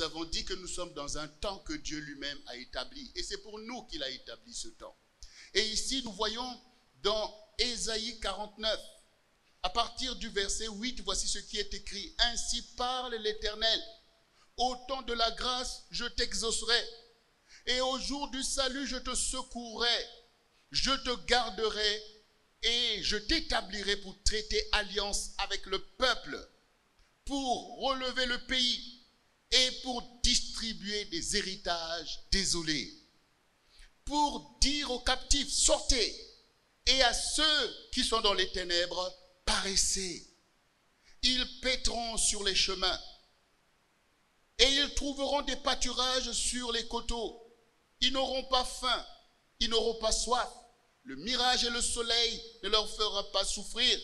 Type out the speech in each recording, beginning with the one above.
nous avons dit que nous sommes dans un temps que Dieu lui-même a établi. Et c'est pour nous qu'il a établi ce temps. Et ici, nous voyons dans Ésaïe 49, à partir du verset 8, voici ce qui est écrit. « Ainsi parle l'Éternel, au temps de la grâce, je t'exaucerai, et au jour du salut, je te secourrai, je te garderai, et je t'établirai pour traiter alliance avec le peuple, pour relever le pays, et pour distribuer des héritages désolés, pour dire aux captifs, sortez, et à ceux qui sont dans les ténèbres, paraissez. Ils paîtront sur les chemins, et ils trouveront des pâturages sur les coteaux. Ils n'auront pas faim, ils n'auront pas soif. Le mirage et le soleil ne leur fera pas souffrir,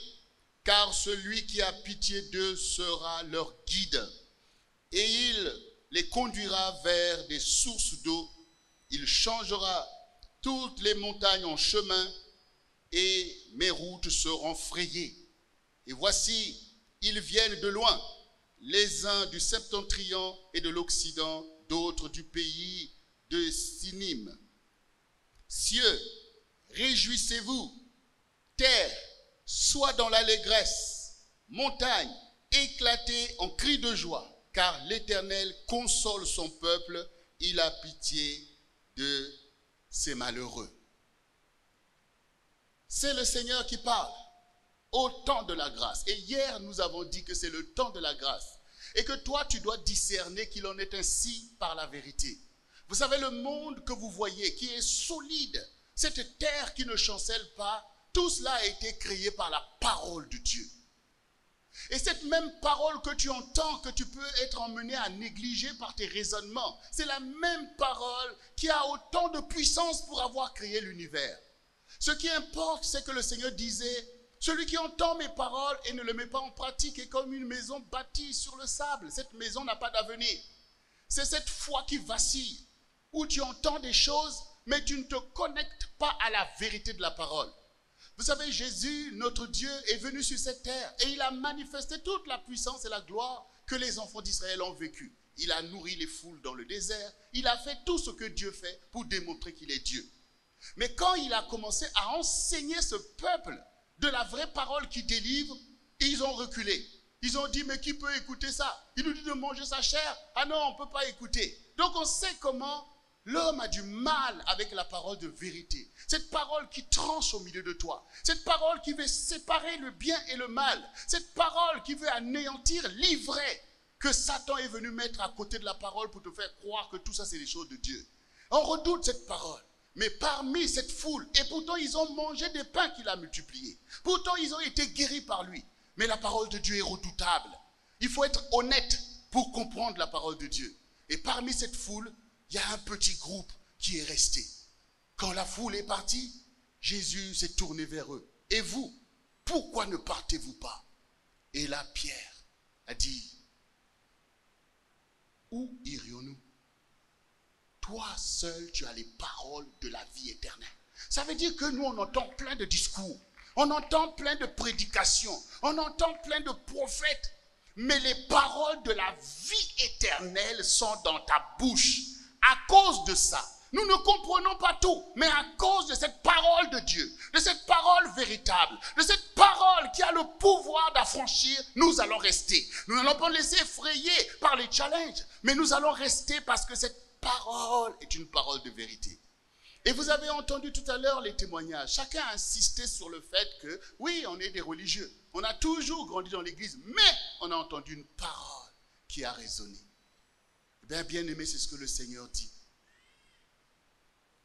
car celui qui a pitié d'eux sera leur guide. Et il les conduira vers des sources d'eau. Il changera toutes les montagnes en chemin, et mes routes seront frayées. Et voici, ils viennent de loin, les uns du septentrion et de l'Occident, d'autres du pays de Sinim. Cieux, réjouissez-vous, terre, sois dans l'allégresse, montagne, éclatez en cris de joie, car l'Éternel console son peuple, il a pitié de ses malheureux. C'est le Seigneur qui parle au temps de la grâce. Et hier, nous avons dit que c'est le temps de la grâce. Et que toi, tu dois discerner qu'il en est ainsi par la vérité. Vous savez, le monde que vous voyez, qui est solide, cette terre qui ne chancelle pas, tout cela a été créé par la parole de Dieu. Et cette même parole que tu entends, que tu peux être emmené à négliger par tes raisonnements, c'est la même parole qui a autant de puissance pour avoir créé l'univers. Ce qui importe, c'est que le Seigneur disait, celui qui entend mes paroles et ne le met pas en pratique est comme une maison bâtie sur le sable. Cette maison n'a pas d'avenir. C'est cette foi qui vacille, où tu entends des choses, mais tu ne te connectes pas à la vérité de la parole. Vous savez, Jésus, notre Dieu, est venu sur cette terre et il a manifesté toute la puissance et la gloire que les enfants d'Israël ont vécu. Il a nourri les foules dans le désert. Il a fait tout ce que Dieu fait pour démontrer qu'il est Dieu. Mais quand il a commencé à enseigner ce peuple de la vraie parole qui délivre, ils ont reculé. Ils ont dit, mais qui peut écouter ça? Il nous dit de manger sa chair. Ah non, on ne peut pas écouter. Donc on sait comment l'homme a du mal avec la parole de vérité. Cette parole qui tranche au milieu de toi. Cette parole qui veut séparer le bien et le mal. Cette parole qui veut anéantir l'ivraie que Satan est venu mettre à côté de la parole pour te faire croire que tout ça c'est les choses de Dieu. On redoute cette parole. Mais parmi cette foule, et pourtant ils ont mangé des pains qu'il a multipliés. Pourtant ils ont été guéris par lui. Mais la parole de Dieu est redoutable. Il faut être honnête pour comprendre la parole de Dieu. Et parmi cette foule, il y a un petit groupe qui est resté. Quand la foule est partie, Jésus s'est tourné vers eux. Et vous, pourquoi ne partez-vous pas? Et là, Pierre a dit, où irions-nous? Toi seul, tu as les paroles de la vie éternelle. Ça veut dire que nous, on entend plein de discours. On entend plein de prédications. On entend plein de prophètes. Mais les paroles de la vie éternelle sont dans ta bouche. À cause de ça, nous ne comprenons pas tout, mais à cause de cette parole de Dieu, de cette parole véritable, de cette parole qui a le pouvoir d'affranchir, nous allons rester. Nous n'allons pas laisser effrayer par les challenges, mais nous allons rester parce que cette parole est une parole de vérité. Et vous avez entendu tout à l'heure les témoignages. Chacun a insisté sur le fait que, oui, on est des religieux. On a toujours grandi dans l'église, mais on a entendu une parole qui a résonné. Bien aimé, c'est ce que le Seigneur dit.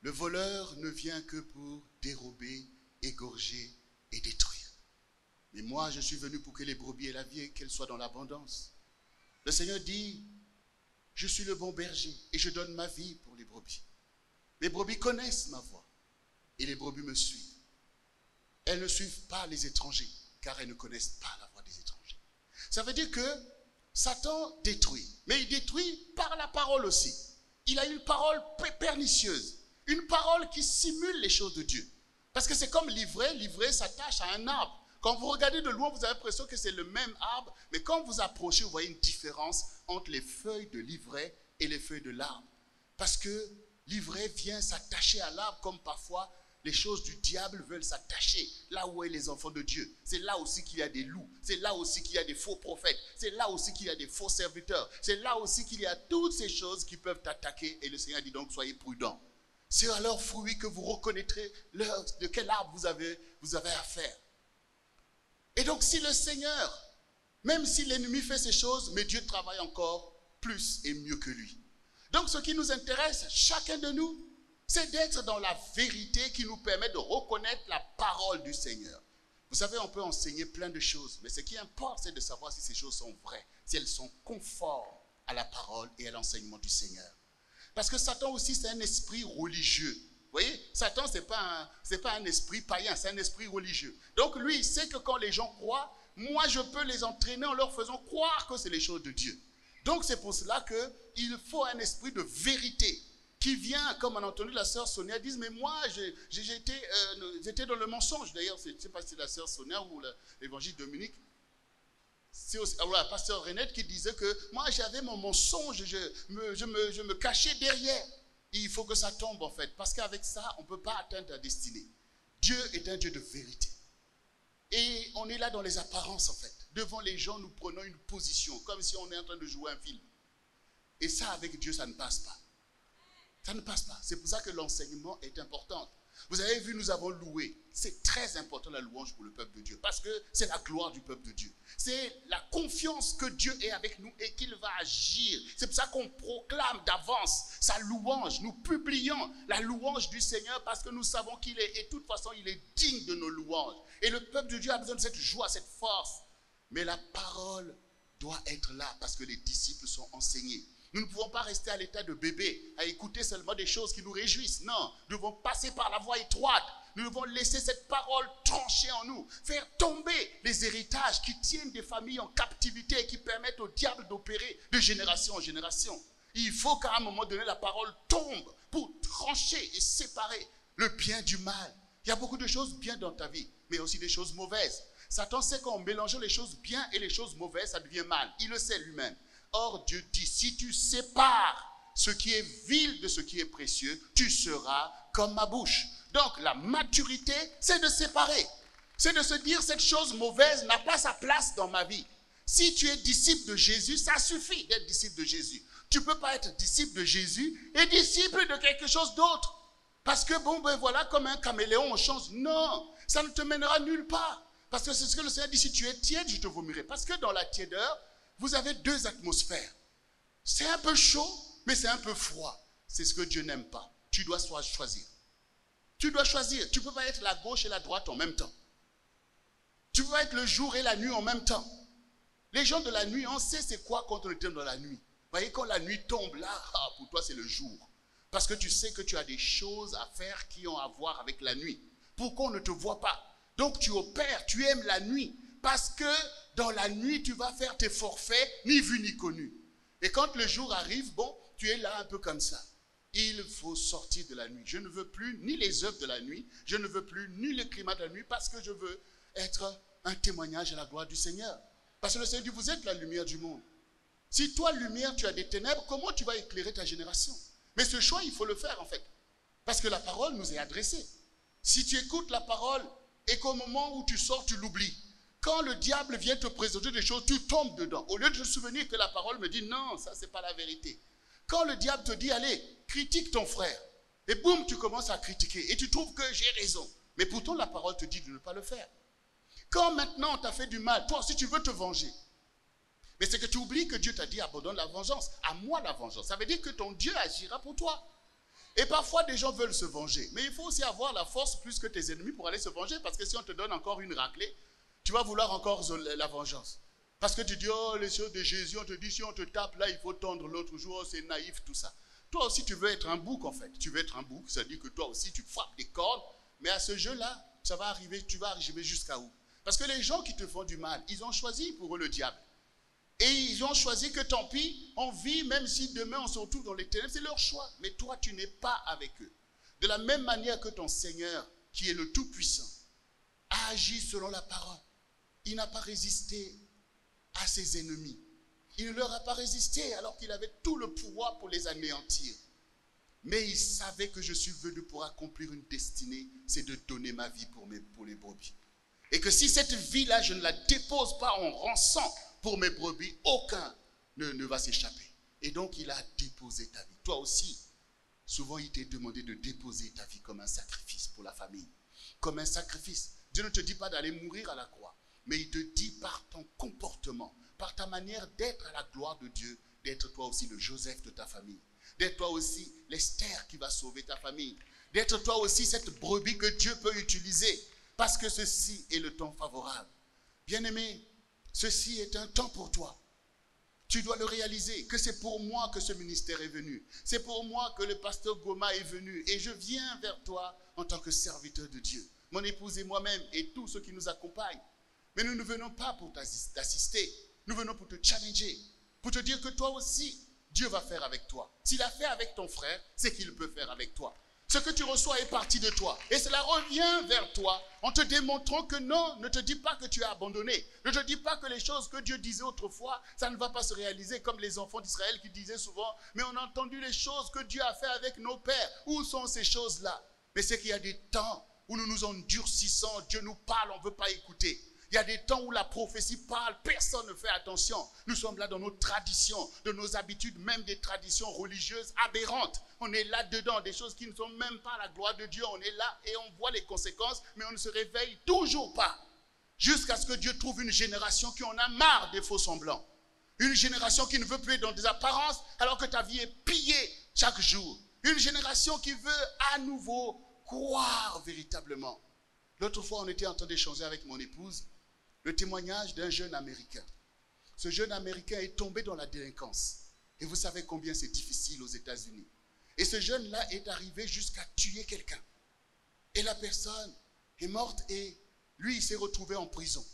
Le voleur ne vient que pour dérober, égorger et détruire. Mais moi, je suis venu pour que les brebis aient la vie et qu'elles soient dans l'abondance. Le Seigneur dit, je suis le bon berger et je donne ma vie pour les brebis. Les brebis connaissent ma voix et les brebis me suivent. Elles ne suivent pas les étrangers car elles ne connaissent pas la voix des étrangers. Ça veut dire que Satan détruit, mais il détruit par la parole aussi. Il a une parole pernicieuse, une parole qui simule les choses de Dieu. Parce que c'est comme l'ivraie s'attache à un arbre. Quand vous regardez de loin, vous avez l'impression que c'est le même arbre, mais quand vous approchez, vous voyez une différence entre les feuilles de l'ivraie et les feuilles de l'arbre. Parce que l'ivraie vient s'attacher à l'arbre comme parfois les choses du diable veulent s'attacher là où est les enfants de Dieu. C'est là aussi qu'il y a des loups. C'est là aussi qu'il y a des faux prophètes. C'est là aussi qu'il y a des faux serviteurs. C'est là aussi qu'il y a toutes ces choses qui peuvent t'attaquer. Et le Seigneur dit donc, soyez prudents. C'est à leurs fruits que vous reconnaîtrez de quel arbre vous avez affaire. Et donc si le Seigneur, même si l'ennemi fait ces choses, mais Dieu travaille encore plus et mieux que lui. Donc ce qui nous intéresse, chacun de nous, c'est d'être dans la vérité qui nous permet de reconnaître la parole du Seigneur. Vous savez, on peut enseigner plein de choses, mais ce qui importe, c'est de savoir si ces choses sont vraies, si elles sont conformes à la parole et à l'enseignement du Seigneur. Parce que Satan aussi, c'est un esprit religieux. Vous voyez, Satan, ce n'est pas un esprit païen, c'est un esprit religieux. Donc lui, il sait que quand les gens croient, moi, je peux les entraîner en leur faisant croire que c'est les choses de Dieu. Donc c'est pour cela qu'il faut un esprit de vérité qui vient, comme on a entendu la sœur Sonia dire, mais moi, j'étais dans le mensonge. D'ailleurs, je ne sais pas si c'est la sœur Sonia ou l'évangile Dominique. C'est aussi la pasteur Renette qui disait que moi, j'avais mon mensonge, je me cachais derrière. Et il faut que ça tombe, en fait, parce qu'avec ça, on ne peut pas atteindre la destinée. Dieu est un Dieu de vérité. Et on est là dans les apparences, en fait. Devant les gens, nous prenons une position, comme si on est en train de jouer un film. Et ça, avec Dieu, ça ne passe pas. Ça ne passe pas. C'est pour ça que l'enseignement est important. Vous avez vu, nous avons loué. C'est très important la louange pour le peuple de Dieu. Parce que c'est la gloire du peuple de Dieu. C'est la confiance que Dieu est avec nous et qu'il va agir. C'est pour ça qu'on proclame d'avance sa louange. Nous publions la louange du Seigneur parce que nous savons qu'il est. Et de toute façon, il est digne de nos louanges. Et le peuple de Dieu a besoin de cette joie, cette force. Mais la parole doit être là parce que les disciples sont enseignés. Nous ne pouvons pas rester à l'état de bébé, à écouter seulement des choses qui nous réjouissent. Non, nous devons passer par la voie étroite. Nous devons laisser cette parole trancher en nous, faire tomber les héritages qui tiennent des familles en captivité et qui permettent au diable d'opérer de génération en génération. Il faut qu'à un moment donné, la parole tombe pour trancher et séparer le bien du mal. Il y a beaucoup de choses bien dans ta vie, mais aussi des choses mauvaises. Satan sait qu'en mélangeant les choses bien et les choses mauvaises, ça devient mal. Il le sait lui-même. Or, Dieu dit, si tu sépares ce qui est vil de ce qui est précieux, tu seras comme ma bouche. Donc, la maturité, c'est de séparer. C'est de se dire, cette chose mauvaise n'a pas sa place dans ma vie. Si tu es disciple de Jésus, ça suffit d'être disciple de Jésus. Tu ne peux pas être disciple de Jésus et disciple de quelque chose d'autre. Parce que, voilà, comme un caméléon, on change. Non, ça ne te mènera nulle part. Parce que c'est ce que le Seigneur dit, si tu es tiède, je te vomirai. Parce que dans la tiédeur, vous avez deux atmosphères. C'est un peu chaud, mais c'est un peu froid. C'est ce que Dieu n'aime pas. Tu dois choisir. Tu dois choisir. Tu ne peux pas être la gauche et la droite en même temps. Tu peux pas être le jour et la nuit en même temps. Les gens de la nuit, on sait c'est quoi quand on est dans la nuit. Vous voyez, quand la nuit tombe là, pour toi c'est le jour. Parce que tu sais que tu as des choses à faire qui ont à voir avec la nuit. Pourquoi on ne te voit pas? Donc tu opères, tu aimes la nuit. Parce que dans la nuit, tu vas faire tes forfaits, ni vu ni connu. Et quand le jour arrive, tu es là un peu comme ça. Il faut sortir de la nuit. Je ne veux plus ni les œuvres de la nuit, je ne veux plus ni le climat de la nuit, parce que je veux être un témoignage à la gloire du Seigneur. Parce que le Seigneur dit, vous êtes la lumière du monde. Si toi, lumière, tu as des ténèbres, comment tu vas éclairer ta génération? Mais ce choix, il faut le faire en fait. Parce que la parole nous est adressée. Si tu écoutes la parole et qu'au moment où tu sors, tu l'oublies, quand le diable vient te présenter des choses, tu tombes dedans. Au lieu de te souvenir que la parole me dit, non, ça c'est pas la vérité. Quand le diable te dit, allez, critique ton frère. Et boum, tu commences à critiquer. Et tu trouves que j'ai raison. Mais pourtant, la parole te dit de ne pas le faire. Quand maintenant on t'a fait du mal, toi aussi tu veux te venger. Mais c'est que tu oublies que Dieu t'a dit, abandonne la vengeance. À moi la vengeance. Ça veut dire que ton Dieu agira pour toi. Et parfois, des gens veulent se venger. Mais il faut aussi avoir la force plus que tes ennemis pour aller se venger. Parce que si on te donne encore une raclée, tu vas vouloir encore la vengeance. Parce que tu dis, oh, les choses de Jésus, on te dit, si on te tape là, il faut tendre l'autre jour, oh, c'est naïf, tout ça. Toi aussi, tu veux être un bouc, en fait. Tu veux être un bouc, ça dit que toi aussi, tu frappes des cordes. Mais à ce jeu-là, ça va arriver, tu vas arriver jusqu'à où? Parce que les gens qui te font du mal, ils ont choisi pour eux le diable. Et ils ont choisi que tant pis, on vit, même si demain on se retrouve dans les ténèbres, c'est leur choix. Mais toi, tu n'es pas avec eux. De la même manière que ton Seigneur, qui est le Tout-Puissant, a agi selon la parole. il n'a pas résisté à ses ennemis. Il ne leur a pas résisté alors qu'il avait tout le pouvoir pour les anéantir. Mais il savait que je suis venu pour accomplir une destinée, c'est de donner ma vie pour les brebis. Et que si cette vie-là, je ne la dépose pas en rançon pour mes brebis, aucun ne va s'échapper. Et donc, il a déposé ta vie. Toi aussi, souvent, il t'est demandé de déposer ta vie comme un sacrifice pour la famille. Comme un sacrifice. Dieu ne te dit pas d'aller mourir à la croix, mais il te dit par ton comportement, par ta manière d'être à la gloire de Dieu, d'être toi aussi le Joseph de ta famille. D'être toi aussi l'Esther qui va sauver ta famille. D'être toi aussi cette brebis que Dieu peut utiliser. Parce que ceci est le temps favorable. Bien-aimé, ceci est un temps pour toi. Tu dois le réaliser, que c'est pour moi que ce ministère est venu. C'est pour moi que le pasteur Goma est venu. Et je viens vers toi en tant que serviteur de Dieu. Mon épouse et moi-même et tous ceux qui nous accompagnent. Mais nous ne venons pas pour t'assister. Nous venons pour te challenger. Pour te dire que toi aussi, Dieu va faire avec toi. S'il a fait avec ton frère, c'est qu'il peut faire avec toi. Ce que tu reçois est parti de toi. Et cela revient vers toi en te démontrant que non, ne te dis pas que tu as abandonné. Ne te dis pas que les choses que Dieu disait autrefois, ça ne va pas se réaliser comme les enfants d'Israël qui disaient souvent, mais on a entendu les choses que Dieu a fait avec nos pères. Où sont ces choses-là? Mais c'est qu'il y a des temps où nous nous endurcissons, Dieu nous parle, on ne veut pas écouter. Il y a des temps où la prophétie parle, personne ne fait attention. Nous sommes là dans nos traditions, de nos habitudes, même des traditions religieuses aberrantes. On est là-dedans, des choses qui ne sont même pas la gloire de Dieu. On est là et on voit les conséquences, mais on ne se réveille toujours pas. Jusqu'à ce que Dieu trouve une génération qui en a marre des faux semblants. Une génération qui ne veut plus être dans des apparences alors que ta vie est pillée chaque jour. Une génération qui veut à nouveau croire véritablement. L'autre fois, on était en train d'échanger avec mon épouse le témoignage d'un jeune Américain. Ce jeune Américain est tombé dans la délinquance. Et vous savez combien c'est difficile aux États-Unis. Et ce jeune-là est arrivé jusqu'à tuer quelqu'un. Et la personne est morte et lui, il s'est retrouvé en prison.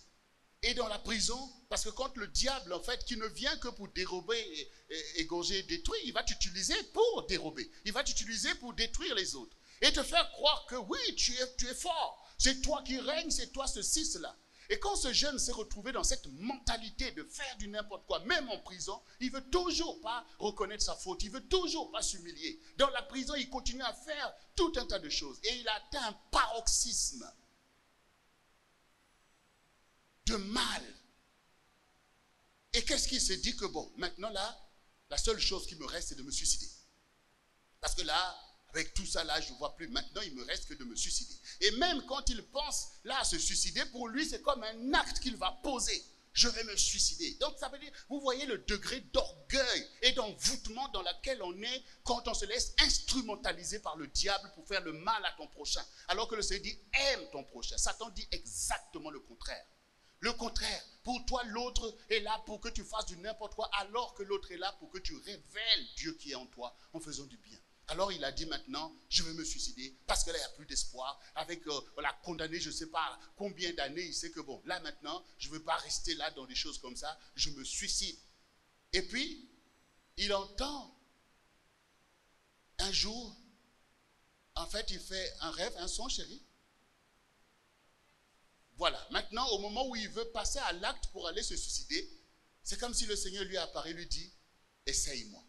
Et dans la prison, parce que quand le diable, en fait, qui ne vient que pour dérober, égorger, détruire, il va t'utiliser pour dérober. Il va t'utiliser pour détruire les autres. Et te faire croire que oui, tu es fort. C'est toi qui règnes, c'est toi ceci, cela. Et quand ce jeune s'est retrouvé dans cette mentalité de faire du n'importe quoi, même en prison, il ne veut toujours pas reconnaître sa faute, il ne veut toujours pas s'humilier. Dans la prison, il continue à faire tout un tas de choses. Et il a atteint un paroxysme de mal. Et qu'est-ce qu'il s'est dit que bon, maintenant là, la seule chose qui me reste, c'est de me suicider. Parce que là, avec tout ça là, je ne vois plus. Maintenant, il ne me reste que de me suicider. Et même quand il pense là à se suicider, pour lui, c'est comme un acte qu'il va poser. Je vais me suicider. Donc, ça veut dire, vous voyez le degré d'orgueil et d'envoûtement dans lequel on est quand on se laisse instrumentaliser par le diable pour faire le mal à ton prochain. Alors que le Seigneur dit, aime ton prochain. Satan dit exactement le contraire. Le contraire, pour toi, l'autre est là pour que tu fasses du n'importe quoi, alors que l'autre est là pour que tu révèles Dieu qui est en toi en faisant du bien. Alors il a dit maintenant, je vais me suicider parce que là il n'y a plus d'espoir. Avec la condamné, je ne sais pas combien d'années, il sait que bon, là maintenant, je ne veux pas rester là dans des choses comme ça, je me suicide. Et puis, il entend un jour, en fait il fait un rêve, un son chéri. Voilà, maintenant au moment où il veut passer à l'acte pour aller se suicider, c'est comme si le Seigneur lui apparaît, lui dit, essaye-moi.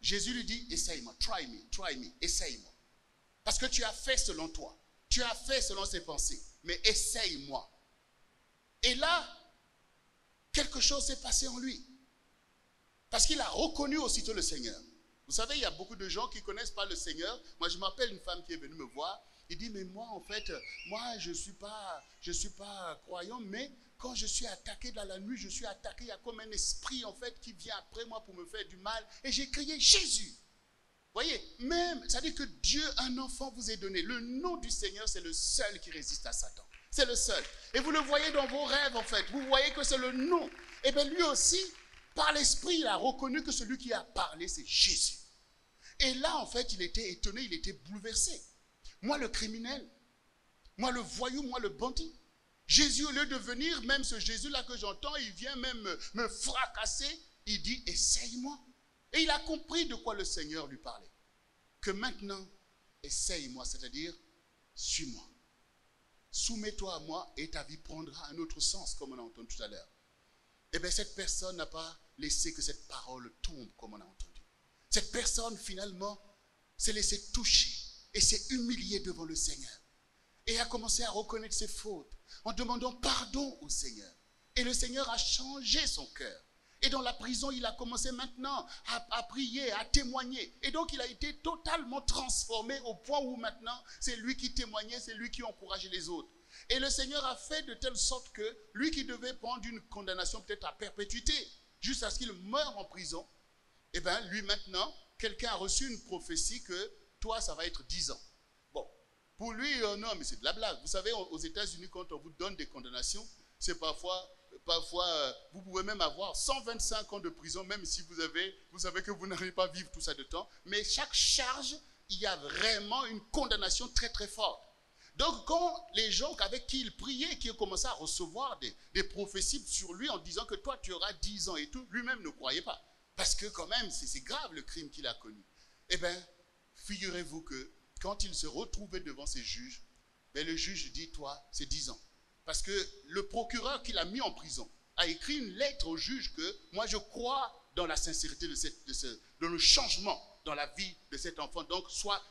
Jésus lui dit, essaye-moi, try me, essaye-moi. Parce que tu as fait selon toi, tu as fait selon ses pensées, mais essaye-moi. Et là, quelque chose s'est passé en lui. Parce qu'il a reconnu aussitôt le Seigneur. Vous savez, il y a beaucoup de gens qui ne connaissent pas le Seigneur. Moi, je m'appelle une femme qui est venue me voir. Il dit, mais moi, en fait, moi, je suis pas croyant, mais quand je suis attaqué dans la nuit, je suis attaqué, il y a comme un esprit, en fait, qui vient après moi pour me faire du mal. Et j'ai crié Jésus. Vous voyez, même, ça dit que Dieu, un enfant, vous est donné. Le nom du Seigneur, c'est le seul qui résiste à Satan. C'est le seul. Et vous le voyez dans vos rêves, en fait. Vous voyez que c'est le nom. Et bien, lui aussi, par l'esprit, il a reconnu que celui qui a parlé, c'est Jésus. Et là, en fait, il était étonné, il était bouleversé. Moi, le criminel, moi, le voyou, moi, le bandit. Jésus, au lieu de venir, même ce Jésus-là que j'entends, il vient même me fracasser. Il dit, essaye-moi. Et il a compris de quoi le Seigneur lui parlait. Que maintenant, essaye-moi, c'est-à-dire, suis-moi. soumets-toi à moi et ta vie prendra un autre sens, comme on a entendu tout à l'heure. Eh bien, cette personne n'a pas laissé que cette parole tombe, comme on a entendu. Cette personne, finalement, s'est laissée toucher et s'est humiliée devant le Seigneur. Et a commencé à reconnaître ses fautes en demandant pardon au Seigneur. Et le Seigneur a changé son cœur. Et dans la prison, il a commencé maintenant à prier, à témoigner. Et donc, il a été totalement transformé au point où maintenant, c'est lui qui témoignait, c'est lui qui encourageait les autres. Et le Seigneur a fait de telle sorte que lui qui devait prendre une condamnation peut-être à perpétuité, jusqu'à ce qu'il meure en prison, eh bien, lui maintenant, quelqu'un a reçu une prophétie que toi, ça va être 10 ans. Bon, pour lui, non, mais c'est de la blague. Vous savez, aux États-Unis, quand on vous donne des condamnations, c'est parfois, vous pouvez même avoir 125 ans de prison, même si vous savez que vous n'allez pas vivre tout ça de temps. Mais chaque charge, il y a vraiment une condamnation très très forte. Donc quand les gens avec qui il priait, qui ont commencé à recevoir des prophéties sur lui en disant que toi tu auras 10 ans et tout, lui-même ne croyait pas. Parce que quand même, c'est grave le crime qu'il a connu. Eh bien, figurez-vous que quand il se retrouvait devant ses juges, ben le juge dit, toi, c'est 10 ans. Parce que le procureur qui l'a mis en prison a écrit une lettre au juge que moi je crois dans la sincérité dans le changement dans la vie de cet enfant. Donc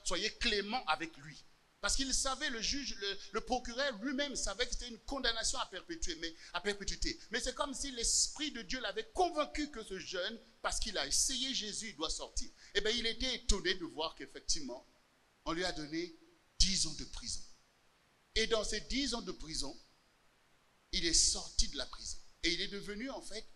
soyez clément avec lui. Parce qu'il savait, le juge, le procureur lui-même savait que c'était une condamnation à perpétuité. Mais c'est comme si l'Esprit de Dieu l'avait convaincu que ce jeune, parce qu'il a essayé Jésus, il doit sortir. Eh bien, il était étonné de voir qu'effectivement, on lui a donné 10 ans de prison. Et dans ces 10 ans de prison, il est sorti de la prison. Et il est devenu, en fait,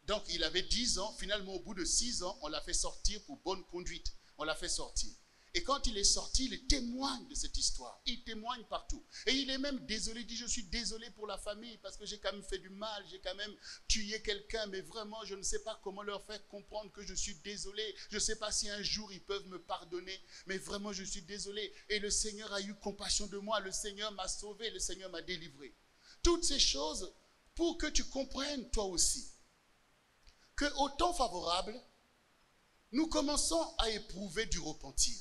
donc il avait 10 ans, finalement au bout de 6 ans, on l'a fait sortir pour bonne conduite. On l'a fait sortir. Et quand il est sorti, il témoigne de cette histoire. Il témoigne partout. Et il est même désolé, il dit, je suis désolé pour la famille parce que j'ai quand même fait du mal, j'ai quand même tué quelqu'un, mais vraiment, je ne sais pas comment leur faire comprendre que je suis désolé. Je ne sais pas si un jour ils peuvent me pardonner, mais vraiment, je suis désolé. Et le Seigneur a eu compassion de moi, le Seigneur m'a sauvé, le Seigneur m'a délivré. Toutes ces choses pour que tu comprennes toi aussi qu'au temps favorable, nous commençons à éprouver du repentir.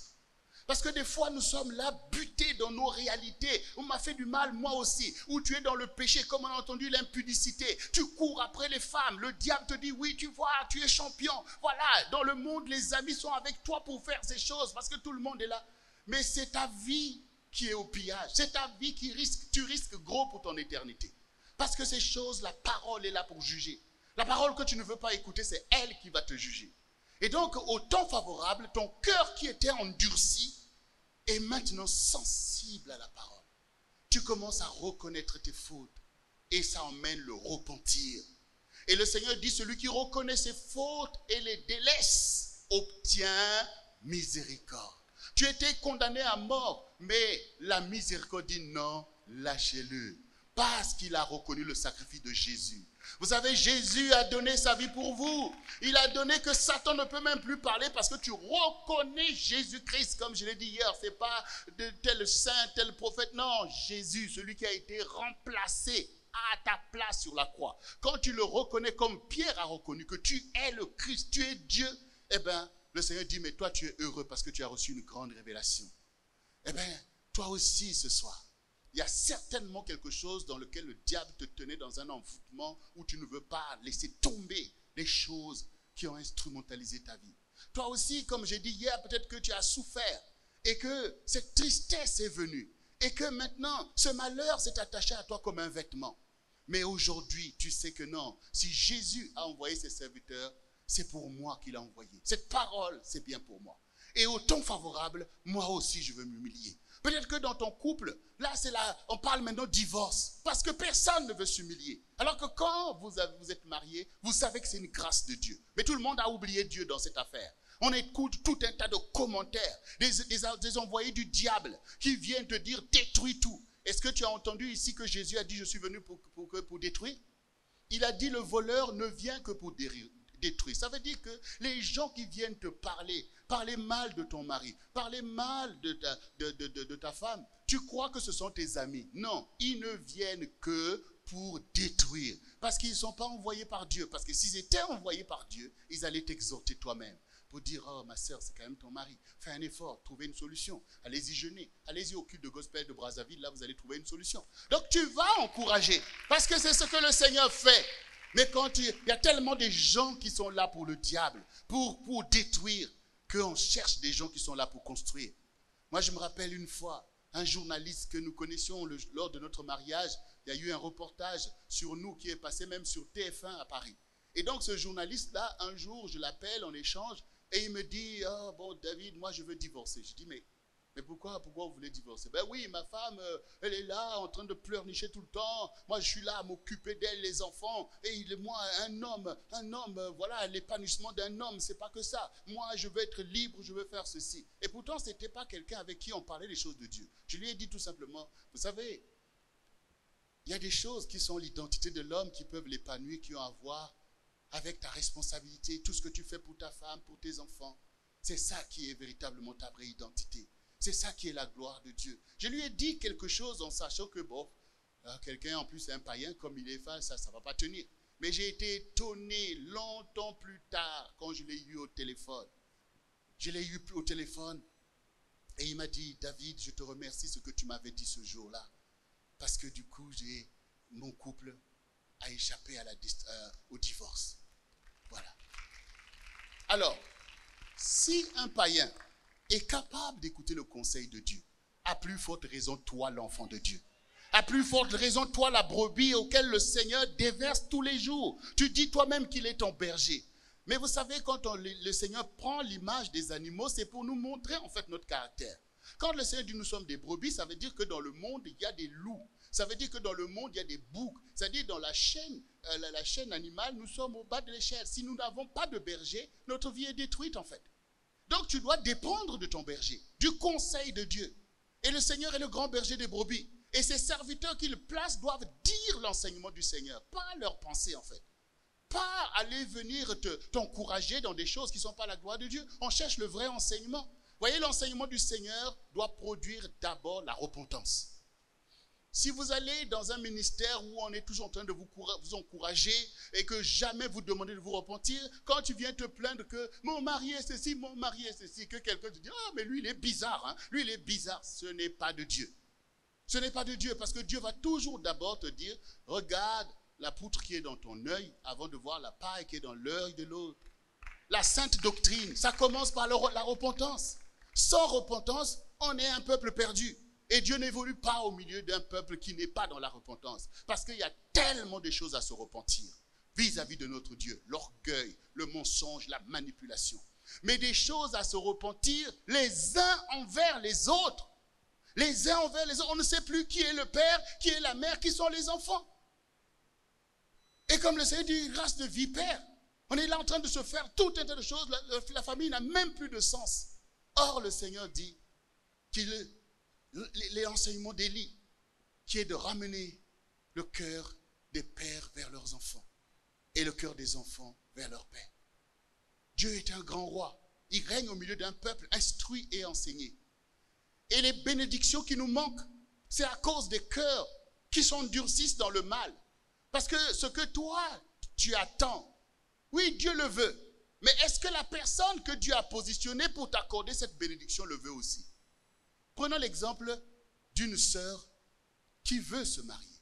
Parce que des fois, nous sommes là, butés dans nos réalités. On m'a fait du mal, moi aussi. Ou tu es dans le péché, comme on a entendu, l'impudicité. Tu cours après les femmes. Le diable te dit, oui, tu vois, tu es champion. Voilà, dans le monde, les amis sont avec toi pour faire ces choses, parce que tout le monde est là. Mais c'est ta vie qui est au pillage. C'est ta vie tu risques gros pour ton éternité. Parce que ces choses, la parole est là pour juger. La parole que tu ne veux pas écouter, c'est elle qui va te juger. Et donc, au temps favorable, ton cœur qui était endurci est maintenant sensible à la parole. Tu commences à reconnaître tes fautes et ça emmène le repentir. Et le Seigneur dit, celui qui reconnaît ses fautes et les délaisse obtient miséricorde. Tu étais condamné à mort, mais la miséricorde dit non, lâchez-le. Parce qu'il a reconnu le sacrifice de Jésus. Vous savez, Jésus a donné sa vie pour vous. Il a donné que Satan ne peut même plus parler parce que tu reconnais Jésus-Christ, comme je l'ai dit hier. Ce n'est pas de tel saint, tel prophète. Non, Jésus, celui qui a été remplacé à ta place sur la croix. Quand tu le reconnais comme Pierre a reconnu que tu es le Christ, tu es Dieu, eh bien, le Seigneur dit, mais toi tu es heureux parce que tu as reçu une grande révélation. Eh bien, toi aussi ce soir, il y a certainement quelque chose dans lequel le diable te tenait dans un envoûtement où tu ne veux pas laisser tomber les choses qui ont instrumentalisé ta vie. Toi aussi, comme j'ai dit hier, peut-être que tu as souffert et que cette tristesse est venue et que maintenant, ce malheur s'est attaché à toi comme un vêtement. Mais aujourd'hui, tu sais que non, si Jésus a envoyé ses serviteurs, c'est pour moi qu'il a envoyé. Cette parole, c'est bien pour moi. Et au temps favorable, moi aussi, je veux m'humilier. Peut-être que dans ton couple, là, on parle maintenant de divorce. Parce que personne ne veut s'humilier. Alors que quand vous êtes mariés, vous savez que c'est une grâce de Dieu. Mais tout le monde a oublié Dieu dans cette affaire. On écoute tout un tas de commentaires, des envoyés du diable qui viennent te dire détruis tout. Est-ce que tu as entendu ici que Jésus a dit je suis venu pour détruire? Il a dit le voleur ne vient que pour détruire. Ça veut dire que les gens qui viennent te parler mal de ton mari, parler mal de ta femme, tu crois que ce sont tes amis. Non, ils ne viennent que pour détruire. Parce qu'ils ne sont pas envoyés par Dieu. Parce que s'ils étaient envoyés par Dieu, ils allaient t'exhorter toi-même. pour dire, oh ma soeur, c'est quand même ton mari. Fais un effort, trouvez une solution. Allez-y jeûner. Allez-y au culte de gospel de Brazzaville, là vous allez trouver une solution. Donc tu vas encourager, parce que c'est ce que le Seigneur fait. Mais quand il y a tellement de gens qui sont là pour le diable, pour détruire, qu'on cherche des gens qui sont là pour construire. Moi je me rappelle une fois, un journaliste que nous connaissions lors de notre mariage, il y a eu un reportage sur nous qui est passé même sur TF1 à Paris. Et donc ce journaliste-là, un jour, je l'appelle, on échange, et il me dit, oh bon David, moi je veux divorcer. Je dis, mais pourquoi vous voulez divorcer? Ben oui, ma femme, elle est là en train de pleurnicher tout le temps. Moi je suis là à m'occuper d'elle, les enfants. Et moi, un homme, voilà, l'épanouissement d'un homme, c'est pas que ça. Moi je veux être libre, je veux faire ceci. Et pourtant, c'était pas quelqu'un avec qui on parlait des choses de Dieu. Je lui ai dit tout simplement, vous savez, il y a des choses qui sont l'identité de l'homme qui peuvent l'épanouir, qui ont à voir avec ta responsabilité, tout ce que tu fais pour ta femme, pour tes enfants. C'est ça qui est véritablement ta vraie identité. C'est ça qui est la gloire de Dieu. Je lui ai dit quelque chose en sachant que, bon, quelqu'un en plus est un païen, comme il est fan, ça ne va pas tenir. Mais j'ai été étonné longtemps plus tard quand je l'ai eu au téléphone. Je l'ai eu au téléphone et il m'a dit, David, je te remercie ce que tu m'avais dit ce jour-là. Parce que du coup, mon couple a échappé au divorce. Voilà. Alors, si un païen est capable d'écouter le conseil de Dieu, à plus forte raison, toi, l'enfant de Dieu. À plus forte raison, toi, la brebis auquel le Seigneur déverse tous les jours. Tu dis toi-même qu'il est ton berger. Mais vous savez, quand le Seigneur prend l'image des animaux, c'est pour nous montrer en fait notre caractère. Quand le Seigneur dit nous sommes des brebis, ça veut dire que dans le monde, il y a des loups. Ça veut dire que dans le monde, il y a des boucs. C'est-à-dire dans la chaîne animale, nous sommes au bas de l'échelle. Si nous n'avons pas de berger, notre vie est détruite en fait. Donc tu dois dépendre de ton berger, du conseil de Dieu. Et le Seigneur est le grand berger des brebis. Et ses serviteurs qu'il place doivent dire l'enseignement du Seigneur, pas leur pensée en fait. Pas aller venir t'encourager dans des choses qui ne sont pas la gloire de Dieu. On cherche le vrai enseignement. Vous voyez, l'enseignement du Seigneur doit produire d'abord la repentance. Si vous allez dans un ministère où on est toujours en train de vous encourager et que jamais vous demandez de vous repentir, quand tu viens te plaindre que mon mari est ceci, que quelqu'un te dit, ah mais lui il est bizarre, hein? Lui il est bizarre, ce n'est pas de Dieu. Ce n'est pas de Dieu parce que Dieu va toujours d'abord te dire, regarde la poutre qui est dans ton œil avant de voir la paille qui est dans l'œil de l'autre. La sainte doctrine, ça commence par la repentance. Sans repentance, on est un peuple perdu. Et Dieu n'évolue pas au milieu d'un peuple qui n'est pas dans la repentance. Parce qu'il y a tellement de choses à se repentir vis-à-vis de notre Dieu. L'orgueil, le mensonge, la manipulation. Mais des choses à se repentir les uns envers les autres. Les uns envers les autres. On ne sait plus qui est le père, qui est la mère, qui sont les enfants. Et comme le Seigneur dit, race de vipères, on est là en train de se faire tout un tas de choses. La famille n'a même plus de sens. Or, le Seigneur dit qu'il les enseignements d'Élie, qui est de ramener le cœur des pères vers leurs enfants et le cœur des enfants vers leur père. Dieu est un grand roi. Il règne au milieu d'un peuple instruit et enseigné. Et les bénédictions qui nous manquent, c'est à cause des cœurs qui s'endurcissent dans le mal. Parce que ce que toi, tu attends, oui, Dieu le veut. Mais est-ce que la personne que Dieu a positionnée pour t'accorder cette bénédiction le veut aussi? Prenons l'exemple d'une sœur qui veut se marier.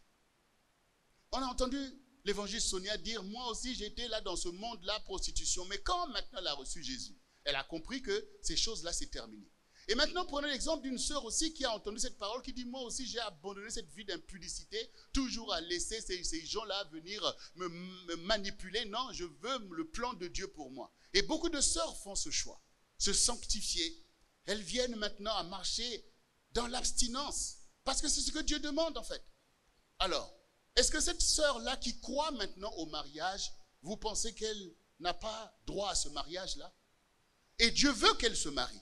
On a entendu l'évangile Sonia dire, moi aussi j'étais là dans ce monde-là, prostitution. Mais quand maintenant elle a reçu Jésus, elle a compris que ces choses-là c'est terminé. Et maintenant prenons l'exemple d'une sœur aussi qui a entendu cette parole, qui dit, moi aussi j'ai abandonné cette vie d'impudicité, toujours à laisser ces gens-là venir me manipuler. Non, je veux le plan de Dieu pour moi. Et beaucoup de sœurs font ce choix, se sanctifier. Elles viennent maintenant à marcher dans l'abstinence. Parce que c'est ce que Dieu demande en fait. Alors, est-ce que cette sœur-là qui croit maintenant au mariage, vous pensez qu'elle n'a pas droit à ce mariage-là? Et Dieu veut qu'elle se marie.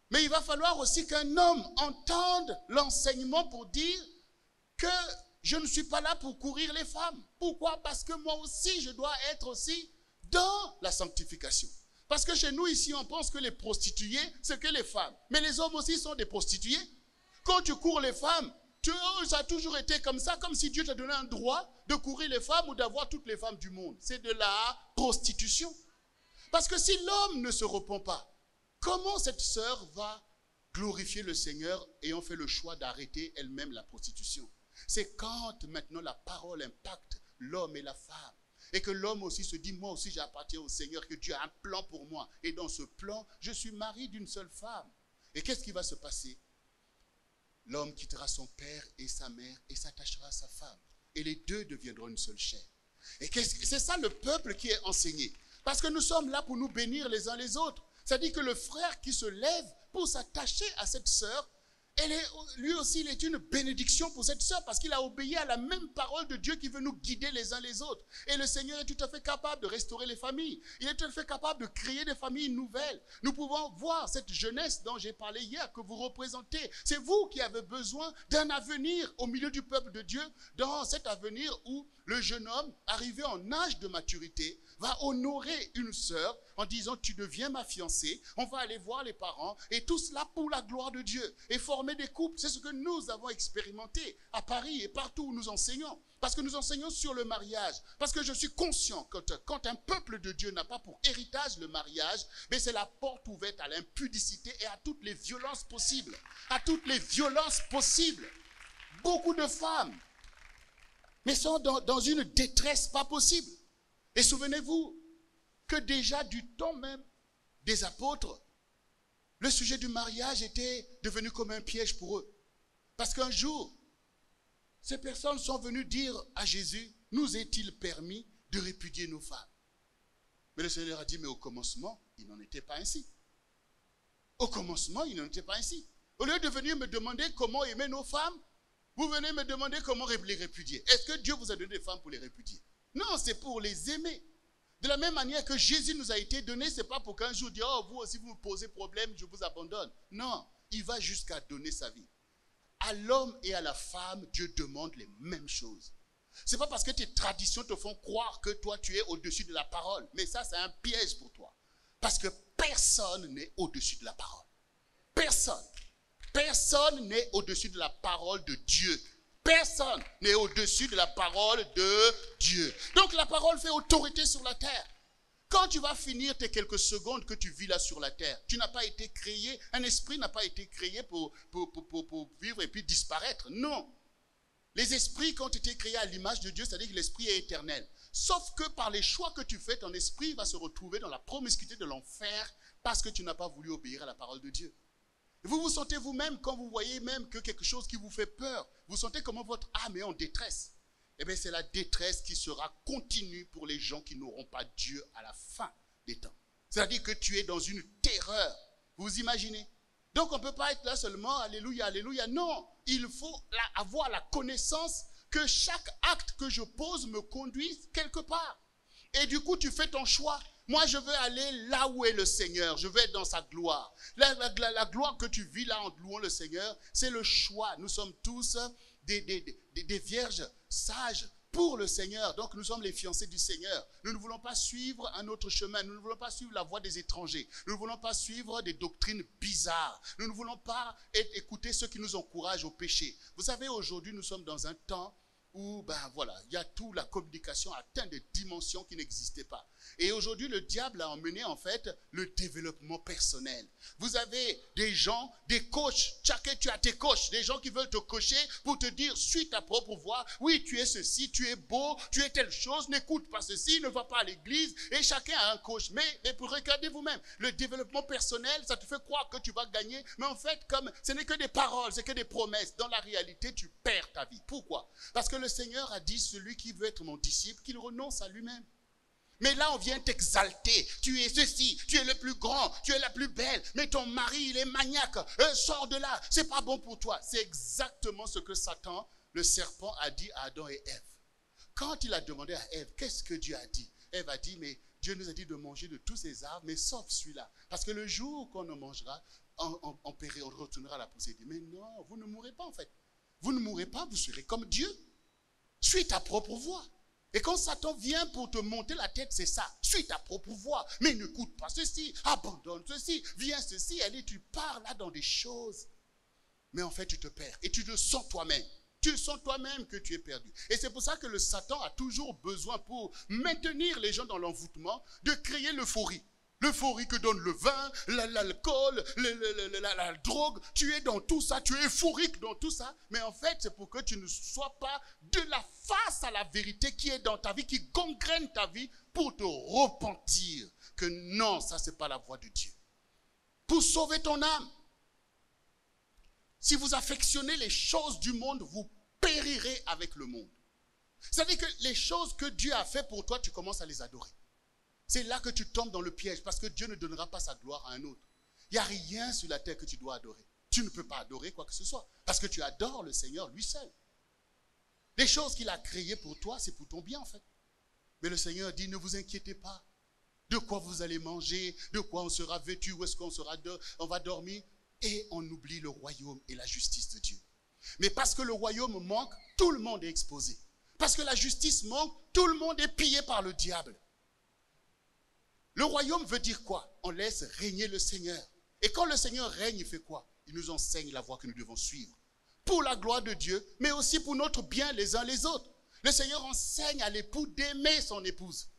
Mais il va falloir aussi qu'un homme entende l'enseignement pour dire que je ne suis pas là pour courir les femmes. Pourquoi? Parce que moi aussi, je dois être aussi dans la sanctification. Parce que chez nous, ici, on pense que les prostituées, c'est que les femmes. Mais les hommes aussi sont des prostituées. Quand tu cours les femmes, ça a toujours été comme ça, comme si Dieu t'a donné un droit de courir les femmes ou d'avoir toutes les femmes du monde. C'est de la prostitution. Parce que si l'homme ne se repent pas, comment cette sœur va glorifier le Seigneur ayant fait le choix d'arrêter elle-même la prostitution? C'est quand maintenant la parole impacte l'homme et la femme. Et que l'homme aussi se dit, moi aussi j'appartiens au Seigneur, que Dieu a un plan pour moi. Et dans ce plan, je suis mari d'une seule femme. Et qu'est-ce qui va se passer? L'homme quittera son père et sa mère et s'attachera à sa femme. Et les deux deviendront une seule chair. Et c'est ça le peuple qui est enseigné. Parce que nous sommes là pour nous bénir les uns les autres. C'est-à-dire que le frère qui se lève pour s'attacher à cette sœur, lui aussi, il est une bénédiction pour cette sœur parce qu'il a obéi à la même parole de Dieu qui veut nous guider les uns les autres. Et le Seigneur est tout à fait capable de restaurer les familles. Il est tout à fait capable de créer des familles nouvelles. Nous pouvons voir cette jeunesse dont j'ai parlé hier que vous représentez. C'est vous qui avez besoin d'un avenir au milieu du peuple de Dieu, dans cet avenir où le jeune homme, arrivé en âge de maturité, va honorer une sœur en disant, tu deviens ma fiancée, on va aller voir les parents, et tout cela pour la gloire de Dieu. Et former des couples, c'est ce que nous avons expérimenté à Paris et partout où nous enseignons. Parce que nous enseignons sur le mariage. Parce que je suis conscient que quand un peuple de Dieu n'a pas pour héritage le mariage, mais c'est la porte ouverte à l'impudicité et à toutes les violences possibles. À toutes les violences possibles. Beaucoup de femmes, mais sont dans une détresse pas possible. Et souvenez-vous que déjà du temps même des apôtres, le sujet du mariage était devenu comme un piège pour eux. Parce qu'un jour, ces personnes sont venues dire à Jésus, nous est-il permis de répudier nos femmes? Mais le Seigneur a dit, mais au commencement, il n'en était pas ainsi. Au commencement, il n'en était pas ainsi. Au lieu de venir me demander comment aimer nos femmes, vous venez me demander comment les répudier. Est-ce que Dieu vous a donné des femmes pour les répudier? Non, c'est pour les aimer. De la même manière que Jésus nous a été donné, ce n'est pas pour qu'un jour dire, oh, vous aussi vous me posez problème, je vous abandonne. Non, il va jusqu'à donner sa vie. À l'homme et à la femme, Dieu demande les mêmes choses. Ce n'est pas parce que tes traditions te font croire que toi tu es au-dessus de la parole. Mais ça, c'est un piège pour toi. Parce que personne n'est au-dessus de la parole. Personne. Personne n'est au-dessus de la parole de Dieu. Personne n'est au-dessus de la parole de Dieu. Donc la parole fait autorité sur la terre. Quand tu vas finir tes quelques secondes que tu vis là sur la terre, tu n'as pas été créé, un esprit n'a pas été créé pour vivre et puis disparaître. Non. Les esprits qui ont été créés à l'image de Dieu, c'est-à-dire que l'esprit est éternel. Sauf que par les choix que tu fais, ton esprit va se retrouver dans la promiscuité de l'enfer parce que tu n'as pas voulu obéir à la parole de Dieu. Vous vous sentez vous-même, quand vous voyez même que quelque chose qui vous fait peur, vous sentez comment votre âme est en détresse. Eh bien, c'est la détresse qui sera continue pour les gens qui n'auront pas Dieu à la fin des temps. C'est-à-dire que tu es dans une terreur. Vous imaginez? Donc, on ne peut pas être là seulement, alléluia, alléluia. Non, il faut avoir la connaissance que chaque acte que je pose me conduise quelque part. Et du coup, tu fais ton choix. Moi, je veux aller là où est le Seigneur. Je veux être dans sa gloire. La gloire que tu vis là en louant le Seigneur, c'est le choix. Nous sommes tous des vierges sages pour le Seigneur. Donc, nous sommes les fiancés du Seigneur. Nous ne voulons pas suivre un autre chemin. Nous ne voulons pas suivre la voie des étrangers. Nous ne voulons pas suivre des doctrines bizarres. Nous ne voulons pas écouter ceux qui nous encouragent au péché. Vous savez, aujourd'hui, nous sommes dans un temps où, il y a tout, la communication atteint des dimensions qui n'existaient pas. Et aujourd'hui, le diable a emmené, en fait, le développement personnel. Vous avez des gens, des coachs, chacun tu as tes coachs, des gens qui veulent te coacher pour te dire, suis ta propre voie, oui, tu es ceci, tu es beau, tu es telle chose, n'écoute pas ceci, ne va pas à l'église, et chacun a un coach. Mais pour regarder vous-même, le développement personnel, ça te fait croire que tu vas gagner, mais en fait, comme ce n'est que des paroles, c'est que des promesses, dans la réalité, tu perds ta vie. Pourquoi? Parce que le Seigneur a dit, celui qui veut être mon disciple, qu'il renonce à lui-même. Mais là, on vient t'exalter. Tu es ceci, tu es le plus grand, tu es la plus belle. Mais ton mari, il est maniaque. Sors de là, c'est pas bon pour toi. C'est exactement ce que Satan, le serpent, a dit à Adam et Ève. Quand il a demandé à Ève, qu'est-ce que Dieu a dit? Ève a dit, mais Dieu nous a dit de manger de tous ces arbres, mais sauf celui-là. Parce que le jour qu'on en mangera, on retournera à la procédure. Mais non, vous ne mourrez pas en fait. Vous ne mourrez pas, vous serez comme Dieu. Suis ta propre voie. Et quand Satan vient pour te monter la tête, c'est ça. Suis ta propre voie. Mais n'écoute pas ceci. Abandonne ceci. Viens ceci. Allez, tu pars là dans des choses. Mais en fait, tu te perds. Et tu le sens toi-même. Tu sens toi-même que tu es perdu. Et c'est pour ça que le Satan a toujours besoin, pour maintenir les gens dans l'envoûtement, de créer l'euphorie. L'euphorie que donne le vin, l'alcool, la drogue. Tu es dans tout ça, tu es euphorique dans tout ça. Mais en fait, c'est pour que tu ne sois pas de la face à la vérité qui est dans ta vie, qui gangrène ta vie pour te repentir. Que non, ça c'est pas la voie de Dieu. Pour sauver ton âme. Si vous affectionnez les choses du monde, vous périrez avec le monde. C'est-à-dire que les choses que Dieu a fait pour toi, tu commences à les adorer. C'est là que tu tombes dans le piège parce que Dieu ne donnera pas sa gloire à un autre. Il n'y a rien sur la terre que tu dois adorer. Tu ne peux pas adorer quoi que ce soit parce que tu adores le Seigneur lui seul. Les choses qu'il a créées pour toi, c'est pour ton bien en fait. Mais le Seigneur dit, ne vous inquiétez pas. De quoi vous allez manger, de quoi on sera vêtu, où est-ce on va dormir. Et on oublie le royaume et la justice de Dieu. Mais parce que le royaume manque, tout le monde est exposé. Parce que la justice manque, tout le monde est pillé par le diable. Le royaume veut dire quoi? On laisse régner le Seigneur. Et quand le Seigneur règne, il fait quoi? Il nous enseigne la voie que nous devons suivre. Pour la gloire de Dieu, mais aussi pour notre bien les uns les autres. Le Seigneur enseigne à l'époux d'aimer son épouse.